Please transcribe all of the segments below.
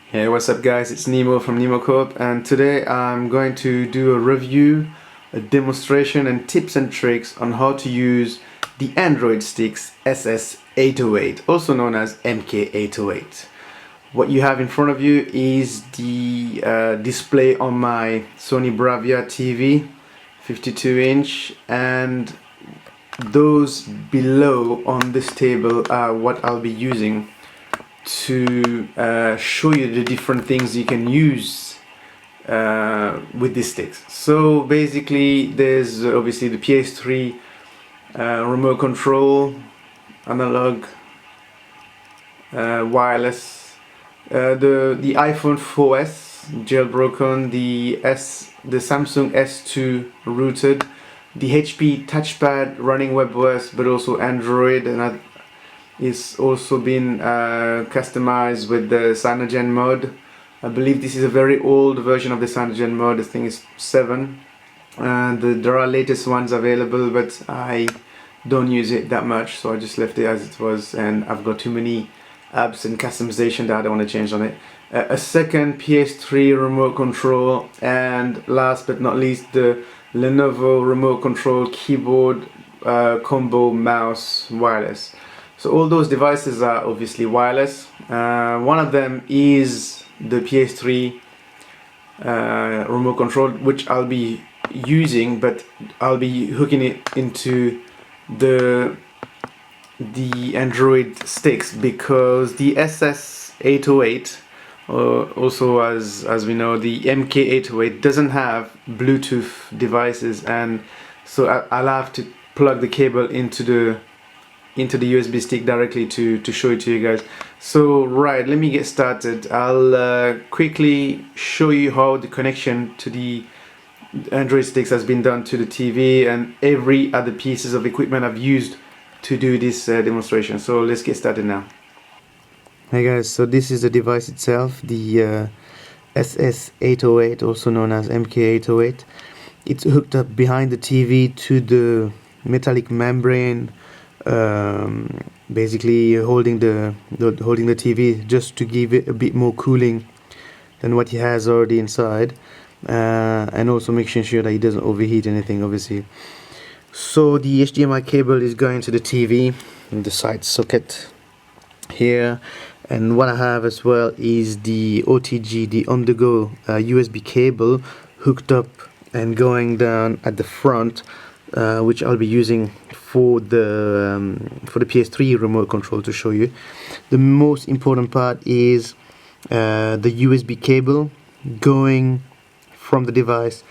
Hey, what's up guys, it's Nemo from Nemo Corp, and today I'm going to do a review, a demonstration and tips and tricks on how to use the Android sticks SS808, also known as MK808. What you have in front of you is the display on my Sony Bravia TV, 52-inch, and those below on this table are what I'll be using to show you the different things you can use with these sticks. So basically there's obviously the PS3 remote control, analog, wireless, the iPhone 4S jailbroken, the Samsung S2 rooted, the HP Touchpad running WebOS but also Android, and it's also been customized with the Cyanogen mode. I believe this is a very old version of the Cyanogen mode. I think it's 7. There are latest ones available, but I don't use it that much, so I just left it as it was, and I've got too many apps and customization that I don't want to change on it. A second PS3 remote control, and last but not least the Lenovo remote control keyboard combo mouse wireless. So all those devices are obviously wireless. One of them is the PS3 remote control, which I'll be using, but I'll be hooking it into the Android sticks, because the SS808, also as we know, the MK808 doesn't have Bluetooth devices, and so I'll have to plug the cable into the USB stick directly to show it to you guys. So right, let me get started. I'll quickly show you how the connection to the Android sticks has been done to the TV and every other pieces of equipment I've used to do this demonstration. So let's get started now. Hey guys, so this is the device itself, the SS808, also known as MK808. It's hooked up behind the TV to the metallic membrane, basically holding the TV just to give it a bit more cooling than what he has already inside, and also making sure that it doesn't overheat anything, obviously. So the HDMI cable is going to the TV in the side socket here, and what I have as well is the OTG, the on-the-go USB cable hooked up and going down at the front, which I'll be using for the PS3 remote control to show you. The most important part is the USB cable going from the device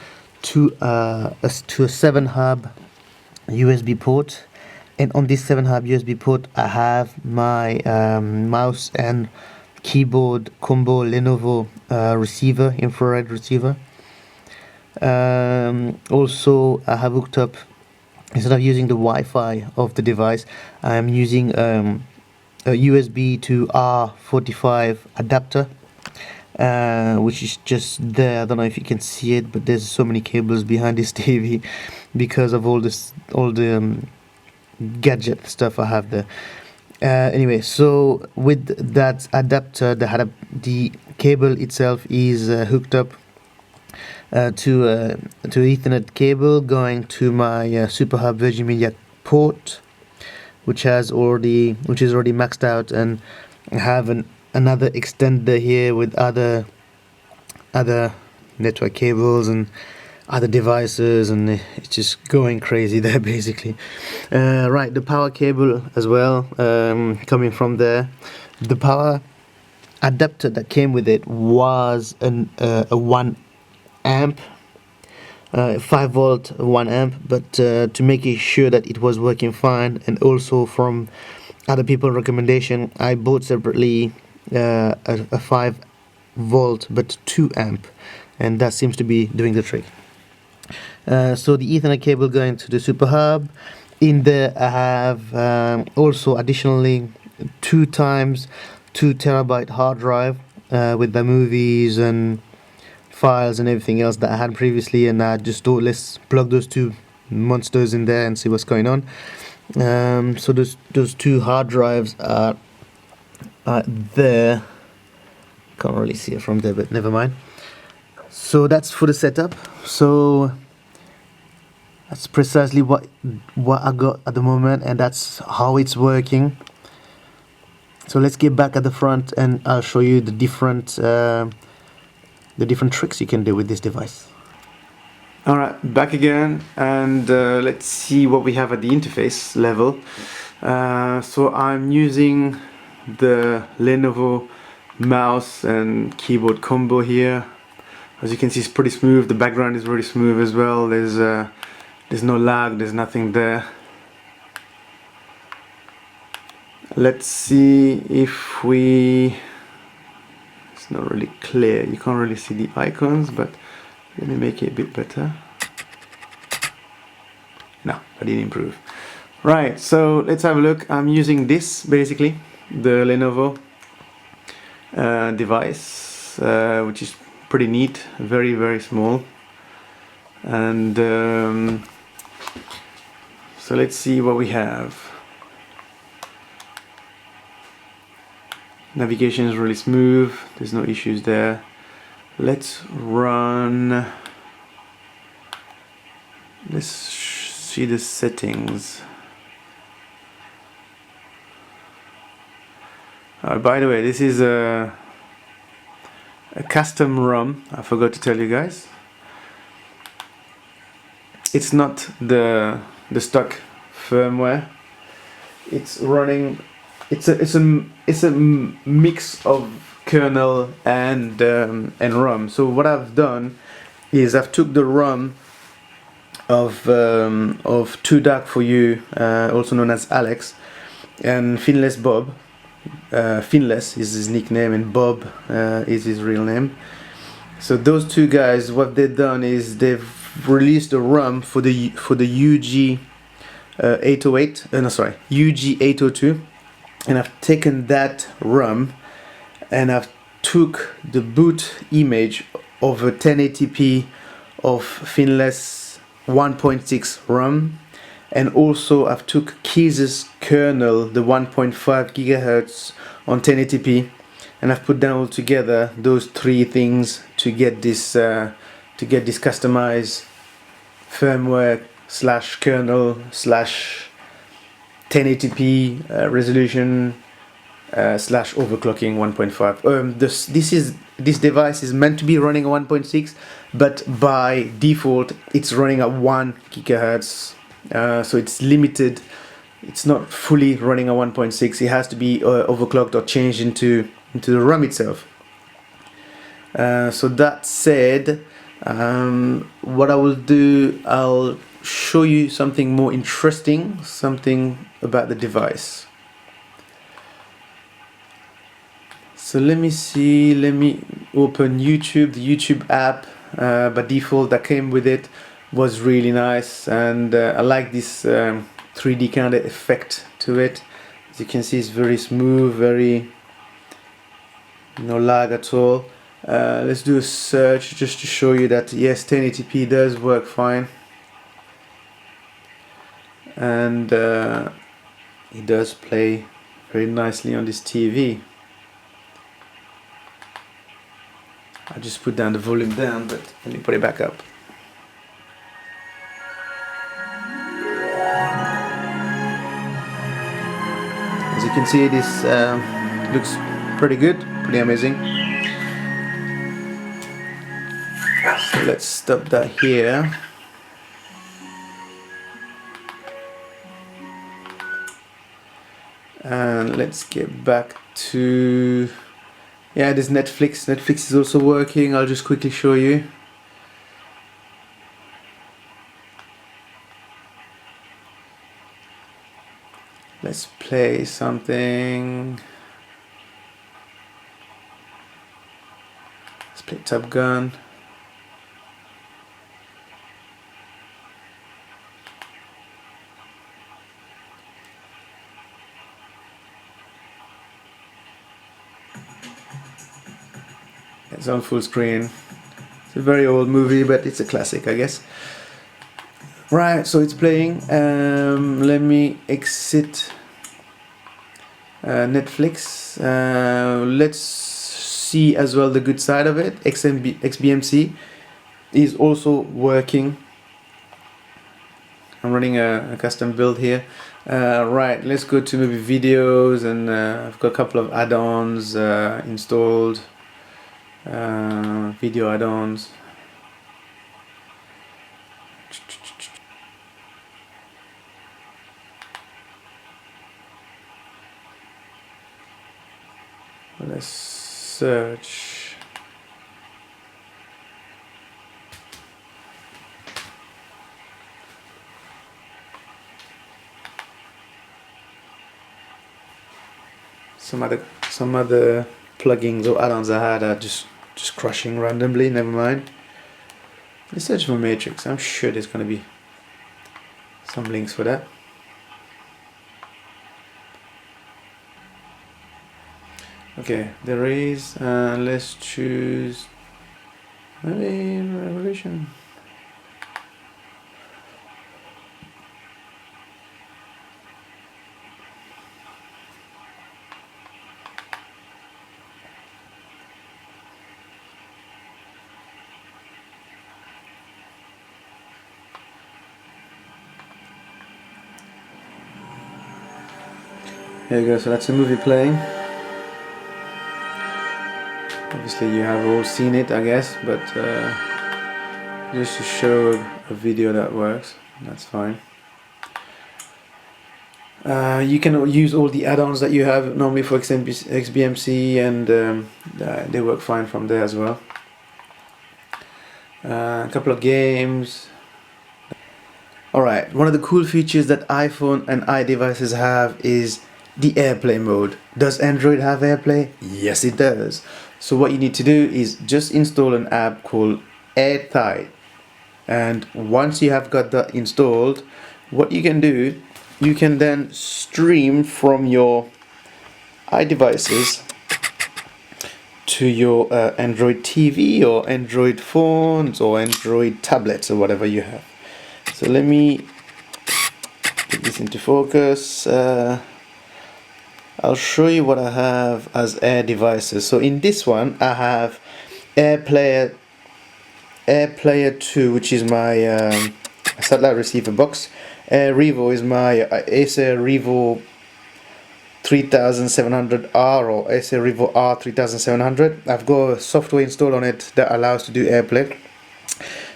to a 7-hub USB port, and on this 7-hub USB port I have my mouse and keyboard combo Lenovo receiver, infrared receiver. Also I have hooked up, instead of using the Wi-Fi of the device, I am using a USB to R45 adapter, which is just there. I don't know if you can see it, but there's so many cables behind this TV because of all the gadget stuff I have there. Anyway, so with that adapter, the cable itself is hooked up to Ethernet cable going to my Super Hub Virgin Media port, which is already maxed out, and I have another extender here with other network cables and other devices, and it's just going crazy there basically. Right, the power cable as well, coming from there. The power adapter that came with it was a 1 amp, 5 volt 1 amp, but to make sure that it was working fine, and also from other people's recommendation, I bought separately a 5 volt but 2 amp, and that seems to be doing the trick. So the Ethernet cable going to the Super Hub. In there I have also additionally 2 times 2 terabyte hard drive with the movies and files and everything else that I had previously, and I just thought, let's plug those 2 monsters in there and see what's going on. So those 2 hard drives are there Can't really see it from there, but never mind. So that's for the setup. So that's precisely what I got at the moment, and that's how it's working. So let's get back at the front, and I'll show you the different tricks you can do with this device. Alright, back again, and let's see what we have at the interface level. So I'm using the Lenovo mouse and keyboard combo here. As you can see, it's pretty smooth. The background is really smooth as well. There's no lag, there's nothing there. Let's see if we... It's not really clear, you can't really see the icons, but let me make it a bit better. No, I didn't improve. Right, so let's have a look. I'm using this, basically, the Lenovo device, which is pretty neat, very, very small. And so let's see what we have. Navigation is really smooth, there's no issues there. Let's run, let's see the settings. By the way, this is a custom ROM, I forgot to tell you guys. It's not the stock firmware. It's running. It's a mix of kernel and ROM. So what I've done is I've took the ROM of Too Dark For You, also known as Alex, and Finless Bob. Finless is his nickname, and Bob is his real name. So those two guys, what they've done is they've released a ROM for the UG 808. No, sorry, UG 802. And I've taken that ROM and I've took the boot image of a 1080p of Finless 1.6 ROM, and also I've took Kizs kernel, the 1.5 gigahertz on 1080p, and I've put them all together, those three things, to get this customized firmware slash kernel slash 1080p resolution slash overclocking 1.5. This device is meant to be running at 1.6, but by default it's running at 1 gigahertz. So it's limited. It's not fully running at 1.6. It has to be overclocked or changed into the ROM itself. So that said, what I will do, I'll show you something more interesting, something about the device. So let me see, let me open YouTube. The YouTube app by default that came with it was really nice, and I like this 3D kind of effect to it. As you can see, it's very smooth, very no lag at all. Let's do a search just to show you that yes, 1080p does work fine, and it does play very nicely on this TV. I just put down the volume down, but let me put it back up. As you can see, this looks pretty good, pretty amazing. So let's stop that here. And let's get back to, yeah, this Netflix. Netflix is also working. I'll just quickly show you. Let's play something. Let's play Top Gun. It's on full screen. It's a very old movie, but it's a classic, I guess. Right, so it's playing. Let me exit Netflix. Let's see as well the good side of it. XBMC is also working. I'm running a custom build here. Right, let's go to maybe videos, and I've got a couple of add-ons installed. Video add-ons. Let's search. Some other plugins or add-ons I had are just crashing randomly. Never mind. Let's search for Matrix. I'm sure there's gonna be some links for that. Okay, there is. Let's choose maybe Revolution. Here you go. So that's a movie playing. Obviously you have all seen it, I guess, but just to show a video that works, that's fine. You can use all the add-ons that you have normally for XBMC, and they work fine from there as well. A couple of games. Alright, one of the cool features that iPhone and iDevices have is the AirPlay mode. Does Android have AirPlay? Yes, it does. So what you need to do is just install an app called AirTight, and once you have got that installed, what you can do, you can then stream from your iDevices to your Android TV or Android phones or Android tablets or whatever you have. So let me get this into focus. I'll show you what I have as Air devices. So in this one I have AirPlayer 2, which is my satellite receiver box. Air Revo is my Acer Revo 3700R or Acer Revo R 3700. I've got a software installed on it that allows to do AirPlay.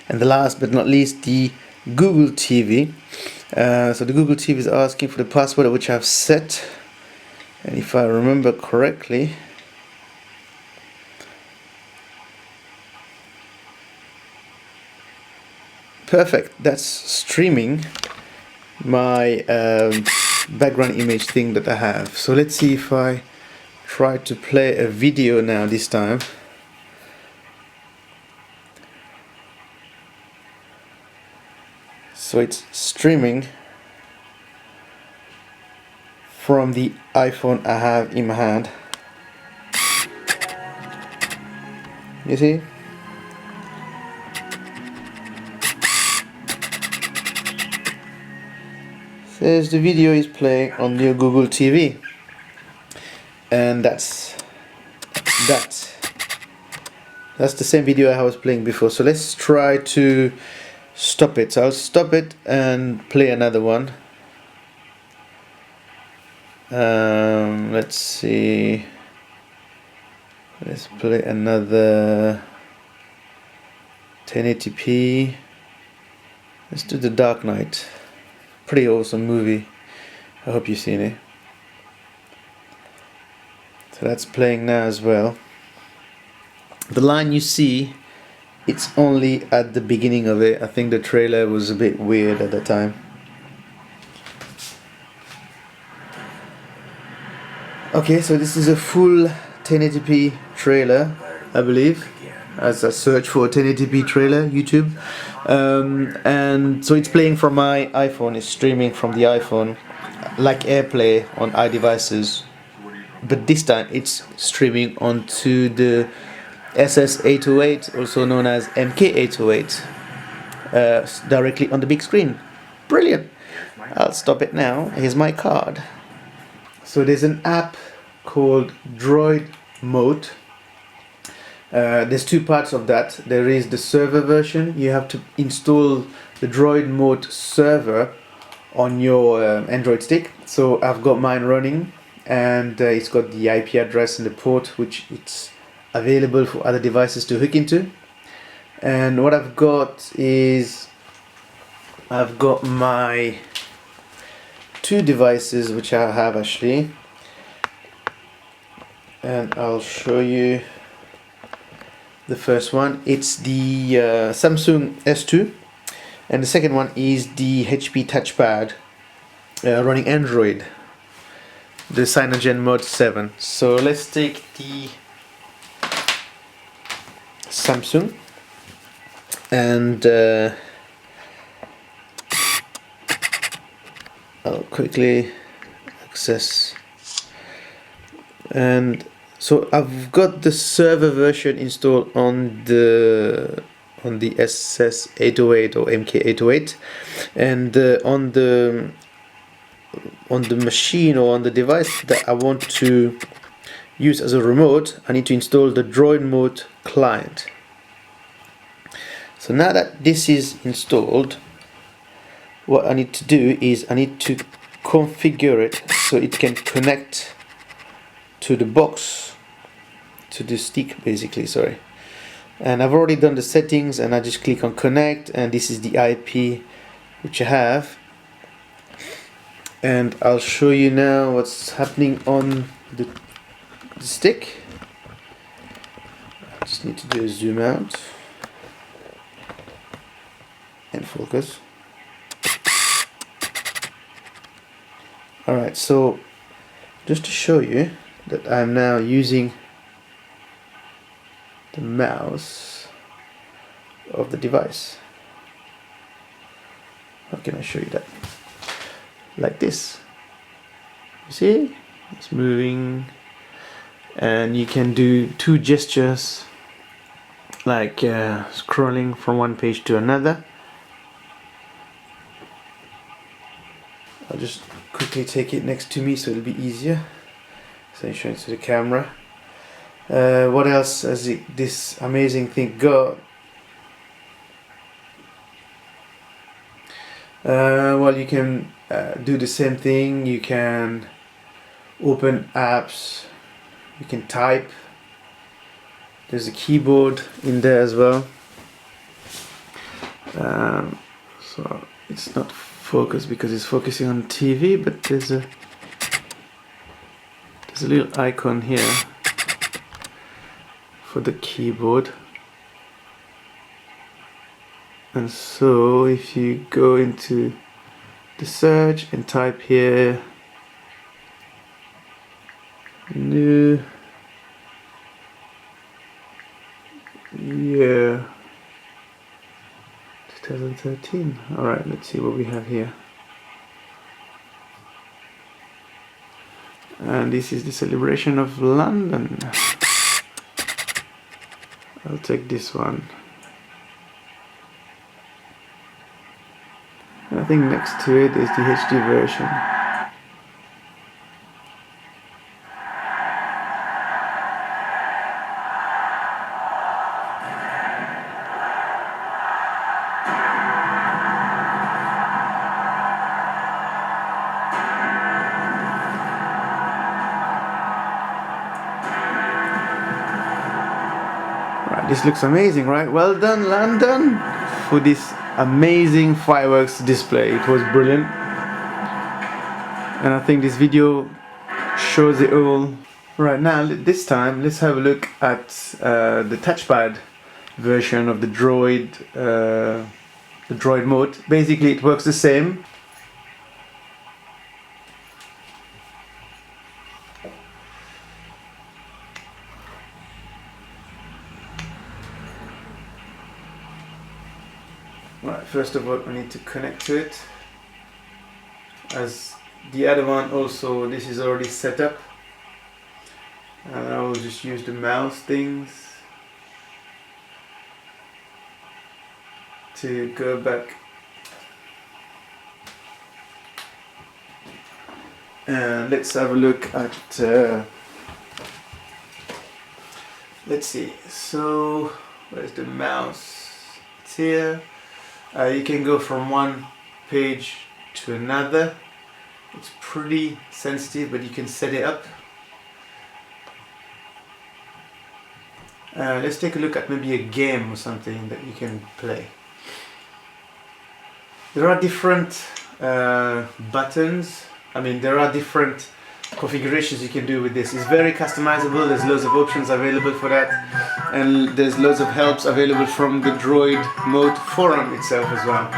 And the last but not least, the Google TV. So the Google TV is asking for the password, which I've set. And if I remember correctly, perfect, that's streaming my background image thing that I have. So let's see if I try to play a video now this time. So it's streaming from the iPhone I have in my hand. You see? Says the video is playing on your Google TV, and that's the same video I was playing before. So let's try to stop it. So I'll stop it and play another one. Let's see. Let's play another 1080p. Let's do The Dark Knight. Pretty awesome movie. I hope you've seen it. So that's playing now as well. The line you see, it's only at the beginning of it. I think the trailer was a bit weird at the time. Okay, so this is a full 1080p trailer, I believe, as I search for a 1080p trailer, YouTube. And so it's playing from my iPhone, it's streaming from the iPhone, like AirPlay on iDevices, but this time it's streaming onto the SS808, also known as MK808, directly on the big screen. Brilliant! I'll stop it now. Here's my card. So there's an app called Droidmote There's two parts of that. There is the server version. You have to install the Droidmote Server on your Android stick. So I've got mine running, and it's got the IP address and the port which it's available for other devices to hook into. And what I've got is I've got my two devices which I have actually, and I'll show you the first one. It's the Samsung S2, and the second one is the HP Touchpad running Android, the Cyanogen 7. So let's take the Samsung, and I'll quickly access. And so I've got the server version installed on the SS808 or MK808, and on the machine or on the device that I want to use as a remote, I need to install the Droidmote client. So now that this is installed, what I need to do is I need to configure it so it can connect to the box, to the stick basically, sorry. And I've already done the settings, and I just click on connect, and this is the IP which I have. And I'll show you now what's happening on the stick. I just need to do a zoom out and focus. Alright, so just to show you that I'm now using the mouse of the device. How can I show you that? Like this. You see? It's moving, and you can do two gestures, like scrolling from one page to another. I'll just quickly take it next to me so it'll be easier. So you show it to the camera. What else has this amazing thing got? Well, you can do the same thing. You can open apps. You can type. There's a keyboard in there as well. So it's not focused because it's focusing on TV, but there's a little icon here for the keyboard. And so if you go into the search and type here new year 2013. Alright, let's see what we have here. And this is the celebration of London. I'll take this one. I think next to it is the HD version. Right, this looks amazing, right? Well done, London, for this amazing fireworks display. It was brilliant, and I think this video shows it all. Right, now this time let's have a look at the touchpad version of the Droidmote. Basically it works the same. Right, first of all I need to connect to it. As the other one also, this is already set up, and I will just use the mouse things to go back. And let's have a look at let's see. So where's the mouse? It's here. You can go from one page to another. It's pretty sensitive, but you can set it up. Let's take a look at maybe a game or something that you can play. There are different buttons. I mean, there are different configurations you can do with this. It's very customizable. There's loads of options available for that, and there's loads of helps available from the Droidmote forum itself as well.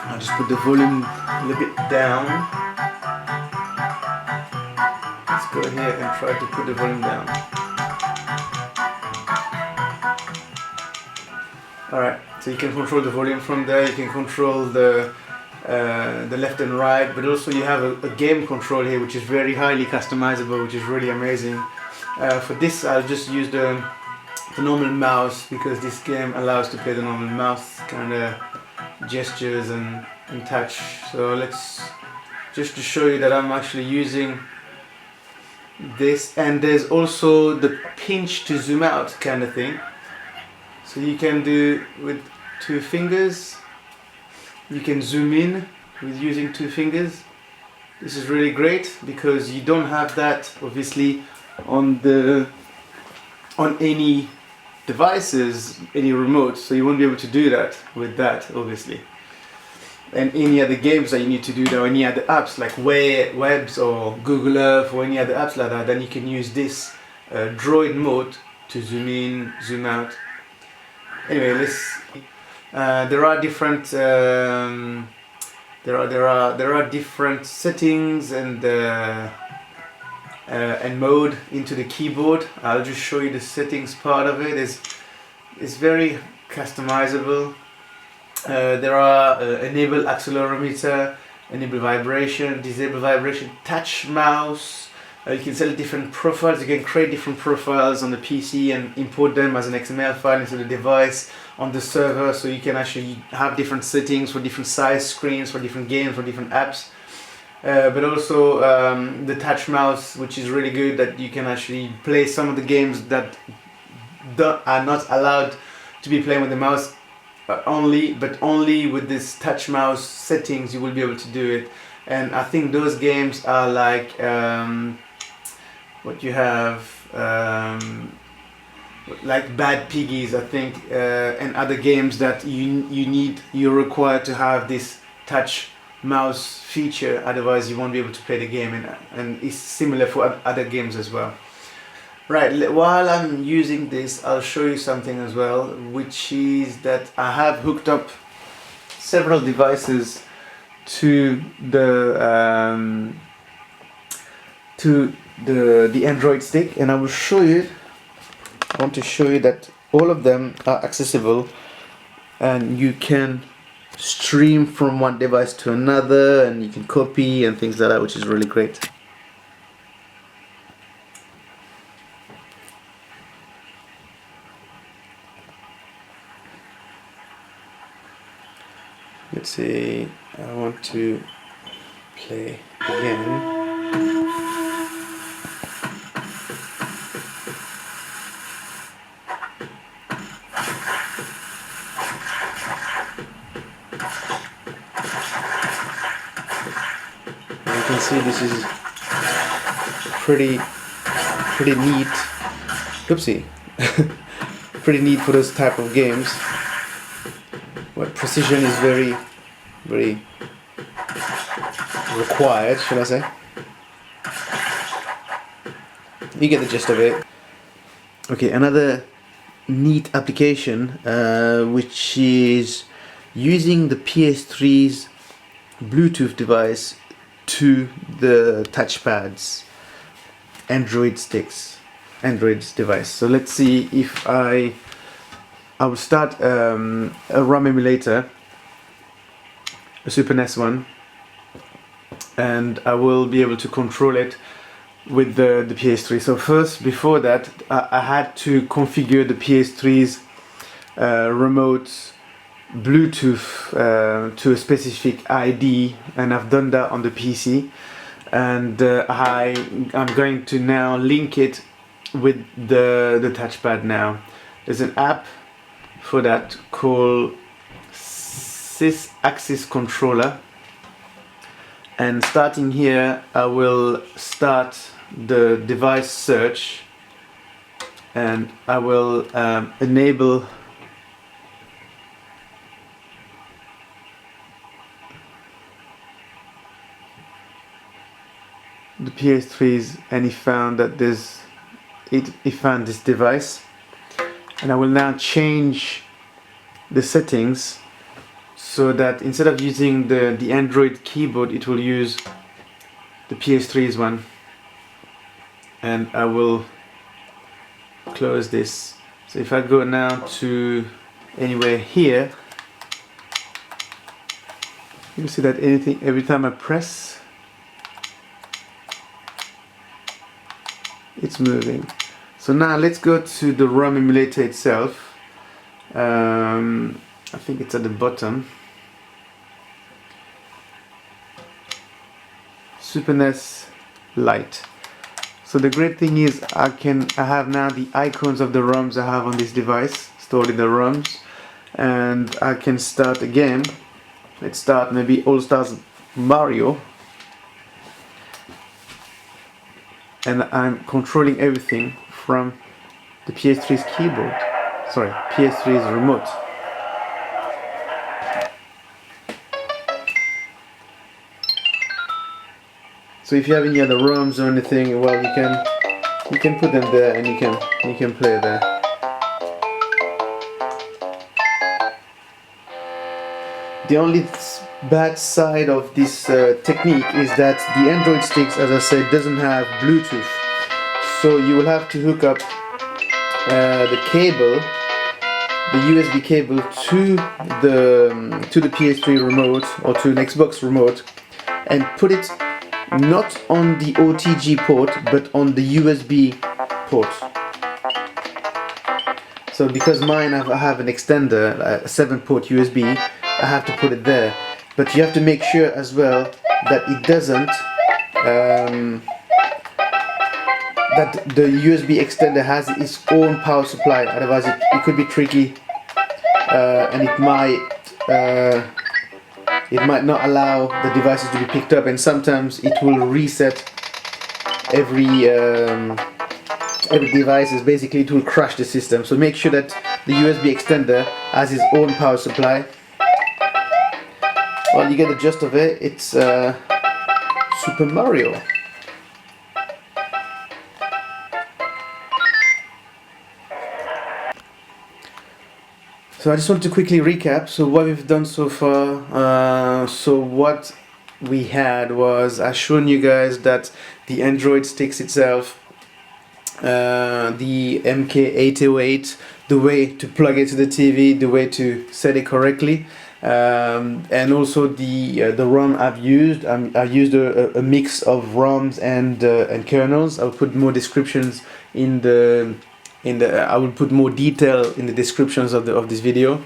I'll just put the volume a little bit down. Let's go here and try to put the volume down. Alright, so you can control the volume from there. You can control the left and right, but also you have a game control here, which is very highly customizable, which is really amazing. For this, I'll just use the normal mouse, because this game allows to play the normal mouse kind of gestures and touch. So let's just to show you that I'm actually using this, and there's also the pinch to zoom out kind of thing. So you can do with 2 fingers. You can zoom in with using 2 fingers. This is really great because you don't have that obviously on any devices, any remote, so you won't be able to do that with that obviously. And any other games that you need to do that, or any other apps like Webs or Google Earth or any other apps like that, then you can use this Droidmote to zoom in, zoom out. Anyway, let's. There are different. There are different settings and mode into the keyboard. I'll just show you the settings part of it. It's very customizable. There are enable accelerometer, enable vibration, disable vibration, touch mouse. You can set different profiles. You can create different profiles on the PC and import them as an XML file into the device on the server, so you can actually have different settings for different size screens, for different games, for different apps. But also the touch mouse, which is really good, that you can actually play some of the games that are not allowed to be playing with the mouse but only with this touch mouse settings you will be able to do it. And I think those games are like what you have like Bad Piggies, I think, and other games that you're required to have this touch mouse feature, otherwise you won't be able to play the game, and it's similar for other games as well. Right, while I'm using this, I'll show you something as well, which is that I have hooked up several devices to the Android stick, and I will show you. I want to show you that all of them are accessible, and you can stream from one device to another, and you can copy and things like that, which is really great. Let's see, I want to play again. You can see this is pretty neat. Oopsie. Pretty neat for those type of games. Where precision is very required, should I say. You get the gist of it. Okay, another neat application which is using the PS3's Bluetooth device to the touchpads, Android's device. So let's see if I will start a ROM emulator, a Super NES one, and I will be able to control it with the PS3. So first, before that, I had to configure the PS3's remote Bluetooth to a specific ID, and I've done that on the PC, and I'm going to now link it with the touchpad now. There's an app for that called Kizs Axis Controller, and starting here I will start the device search, and I will enable the PS3s, and he found that he found this device, and I will now change the settings so that instead of using the Android keyboard, it will use the PS3's one. And I will close this. So if I go now to anywhere here, you'll see that every time I press, it's moving. So now let's go to the ROM emulator itself. I think it's at the bottom. Finless Lite. So the great thing is I have now the icons of the ROMs I have on this device stored in the ROMs, and I can start a game. Let's start maybe All Stars Mario, and I'm controlling everything from the PS3's keyboard, sorry, PS3's remote. So if you have any other ROMs or anything, well, you can put them there, and you can play there. The only bad side of this technique is that the Android sticks, as I said, doesn't have Bluetooth. So you will have to hook up the cable, the USB cable, to the PS3 remote or to an Xbox remote, and put it not on the OTG port but on the USB port. So because mine I have an extender, a 7-port USB, I have to put it there. But you have to make sure as well that it doesn't that the USB extender has its own power supply, otherwise it could be tricky, and it might not allow the devices to be picked up, and sometimes it will reset every device. Basically it will crash the system. So make sure that the USB extender has its own power supply. Well, you get the gist of it. It's Super Mario. So I just want to quickly recap. So what we've done so far, so what we had was, I've shown you guys that the Android sticks itself, the MK808, the way to plug it to the TV, the way to set it correctly, and also the ROM I've used. I used a mix of ROMs and kernels. I'll put more descriptions I will put more detail in the descriptions of this video.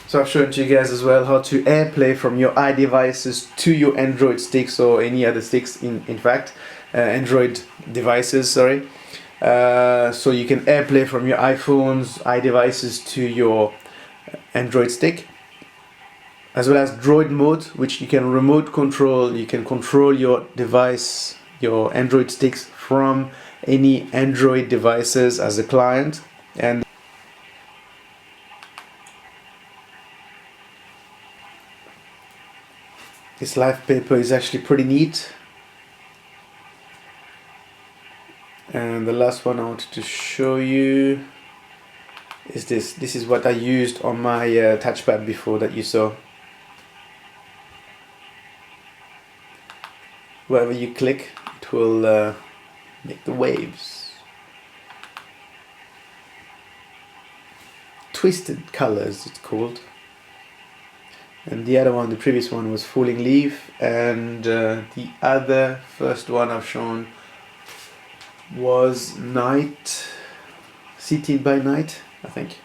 So I've shown to you guys as well how to AirPlay from your iDevices to your Android sticks, or any other sticks in fact, Android devices, sorry. So you can AirPlay from your iPhones, iDevices to your Android stick, as well as Droidmote, which you can remote control. You can control your device, your Android sticks, from any Android devices as a client. And this life paper is actually pretty neat. And the last one I wanted to show you is this. This is what I used on my touchpad before that you saw. Wherever you click, it will make the waves. Twisted colors, it's called. And the other one, the previous one, was Falling Leaf, and the other first one I've shown was Night, Seated by Night, I think.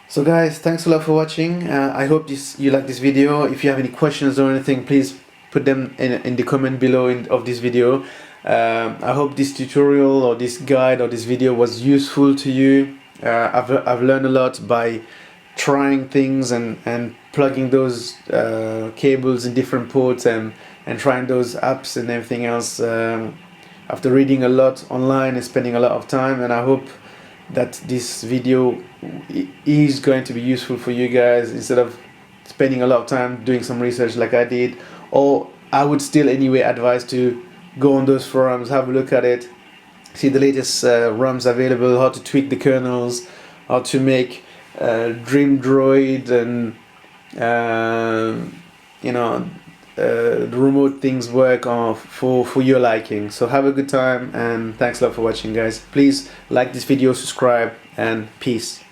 So guys, thanks a lot for watching. I hope you like this video. If you have any questions or anything, please put them in the comment below of this video. I hope this tutorial or this guide or this video was useful to you. I've learned a lot by trying things and plugging those cables in different ports and trying those apps and everything else, after reading a lot online and spending a lot of time. And I hope that this video is going to be useful for you guys, instead of spending a lot of time doing some research like I did. Or I would still anyway advise to go on those forums, have a look at it, see the latest ROMs available, how to tweak the kernels, how to make Dream Droid and the remote things work for your liking. So have a good time, and thanks a lot for watching, guys. Please like this video, subscribe, and peace.